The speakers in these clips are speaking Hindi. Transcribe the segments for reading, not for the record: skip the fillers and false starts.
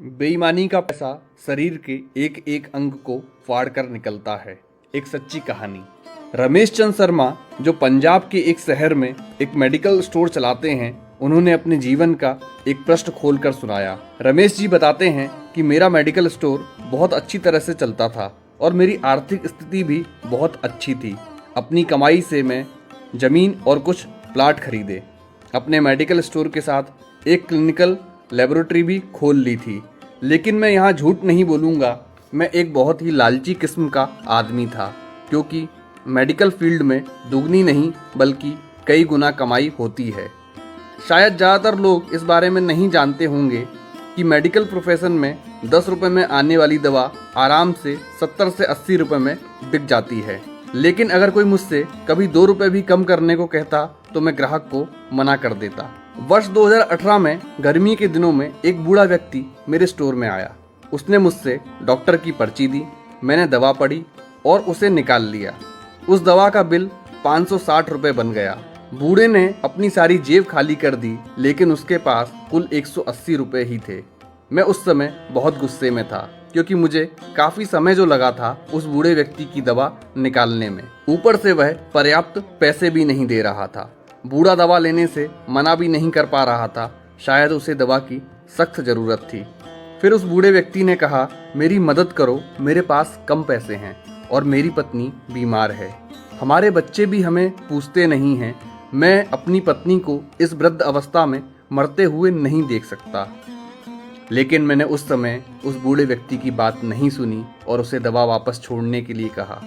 बेईमानी का पैसा शरीर के एक एक अंग को फाड़ कर निकलता है। एक सच्ची कहानी। रमेश चंद्र शर्मा, जो पंजाब के एक शहर में एक मेडिकल स्टोर चलाते हैं, उन्होंने अपने जीवन का एक पृष्ठ खोलकर सुनाया। रमेश जी बताते हैं कि मेरा मेडिकल स्टोर बहुत अच्छी तरह से चलता था और मेरी आर्थिक स्थिति भी बहुत अच्छी थी। अपनी कमाई से मैं जमीन और कुछ प्लाट खरीदे। अपने मेडिकल स्टोर के साथ एक क्लिनिकल लेबोरेटरी भी खोल ली थी। लेकिन मैं यहाँ झूठ नहीं बोलूँगा, मैं एक बहुत ही लालची किस्म का आदमी था, क्योंकि मेडिकल फील्ड में दुगनी नहीं बल्कि कई गुना कमाई होती है। शायद ज़्यादातर लोग इस बारे में नहीं जानते होंगे कि मेडिकल प्रोफेशन में 10 रुपये में आने वाली दवा आराम से 70 से 80 रुपये में बिक जाती है। लेकिन अगर कोई मुझसे कभी 2 रुपये भी कम करने को कहता तो मैं ग्राहक को मना कर देता। वर्ष 2018 में गर्मी के दिनों में एक बूढ़ा व्यक्ति मेरे स्टोर में आया। उसने मुझसे डॉक्टर की पर्ची दी, मैंने दवा पढ़ी और उसे निकाल लिया। उस दवा का बिल 560 रुपये बन गया। बूढ़े ने अपनी सारी जेब खाली कर दी, लेकिन उसके पास कुल 180 रुपये ही थे। मैं उस समय बहुत गुस्से में था, क्योंकि मुझे काफी समय जो लगा था उस बूढ़े व्यक्ति की दवा निकालने में, ऊपर से वह पर्याप्त पैसे भी नहीं दे रहा था। बूढ़ा दवा लेने से मना भी नहीं कर पा रहा था, शायद उसे दवा की सख्त जरूरत थी। फिर उस बूढ़े व्यक्ति ने कहा, मेरी मदद करो, मेरे पास कम पैसे हैं और मेरी पत्नी बीमार है। हमारे बच्चे भी हमें पूछते नहीं हैं। मैं अपनी पत्नी को इस वृद्ध अवस्था में मरते हुए नहीं देख सकता। लेकिन मैंने उस समय उस बूढ़े व्यक्ति की बात नहीं सुनी और उसे दवा वापस छोड़ने के लिए कहा।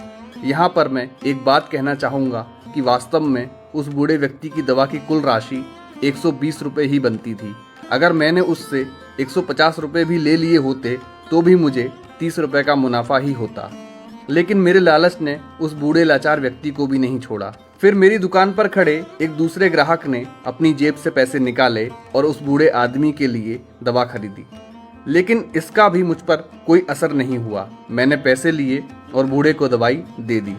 यहाँ पर मैं एक बात कहना चाहूँगा कि वास्तव में उस बूढ़े व्यक्ति की दवा की कुल राशि 120 रुपये ही बनती थी। अगर मैंने उससे 150 रुपये भी ले लिए होते तो भी मुझे 30 रुपये का मुनाफा ही होता। लेकिन मेरे लालच ने उस बूढ़े लाचार व्यक्ति को भी नहीं छोड़ा। फिर मेरी दुकान पर खड़े एक दूसरे ग्राहक ने अपनी जेब से पैसे निकाले और उस बूढ़े आदमी के लिए दवा खरीदी। लेकिन इसका भी मुझ पर कोई असर नहीं हुआ। मैंने पैसे लिए और बूढ़े को दवाई दे दी।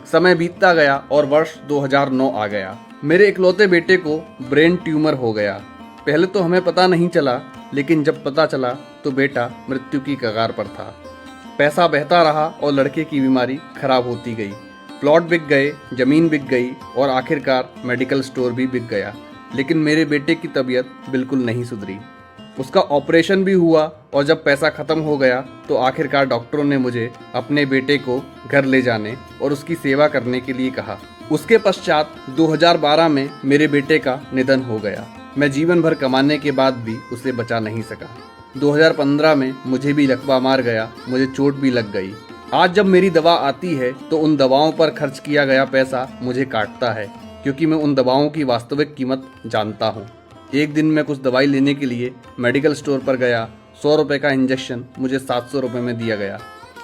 समय बीतता गया और वर्ष 2009 आ गया। मेरे इकलौते बेटे को ब्रेन ट्यूमर हो गया। पहले तो हमें पता नहीं चला, लेकिन जब पता चला तो बेटा मृत्यु की कगार पर था। पैसा बहता रहा और लड़के की बीमारी खराब होती गई। प्लॉट बिक गए, जमीन बिक गई और आखिरकार मेडिकल स्टोर भी बिक गया। लेकिन मेरे बेटे की तबीयत बिल्कुल नहीं सुधरी। उसका ऑपरेशन भी हुआ और जब पैसा खत्म हो गया तो आखिरकार डॉक्टरों ने मुझे अपने बेटे को घर ले जाने और उसकी सेवा करने के लिए कहा। उसके पश्चात 2012 में मेरे बेटे का निधन हो गया। मैं जीवन भर कमाने के बाद भी उसे बचा नहीं सका। 2015 में मुझे भी लकवा मार गया, मुझे चोट भी लग गई। आज जब मेरी दवा आती है तो उन दवाओं पर खर्च किया गया पैसा मुझे काटता है, क्योंकि मैं उन दवाओं की वास्तविक कीमत जानता हूँ। एक दिन मैं कुछ दवाई लेने के लिए मेडिकल स्टोर पर गया। 100 रुपये का इंजेक्शन मुझे 700 रुपये में दिया गया,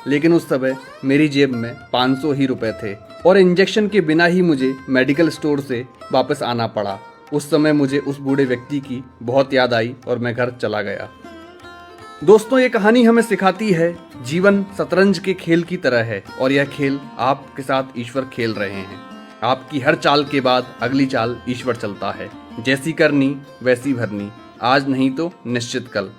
लेकिन उस समय मेरी जेब में 500 ही रुपये थे और इंजेक्शन के बिना ही मुझे मेडिकल स्टोर से वापस आना पड़ा। उस समय मुझे उस बूढ़े व्यक्ति की बहुत याद आई और मैं घर चला गया। दोस्तों, ये कहानी हमें सिखाती है जीवन शतरंज के खेल की तरह है और यह खेल आपके साथ ईश्वर खेल रहे हैं। आपकी हर चाल के बाद अगली चाल ईश्वर चलता है। जैसी करनी वैसी भरनी, आज नहीं तो निश्चित कल।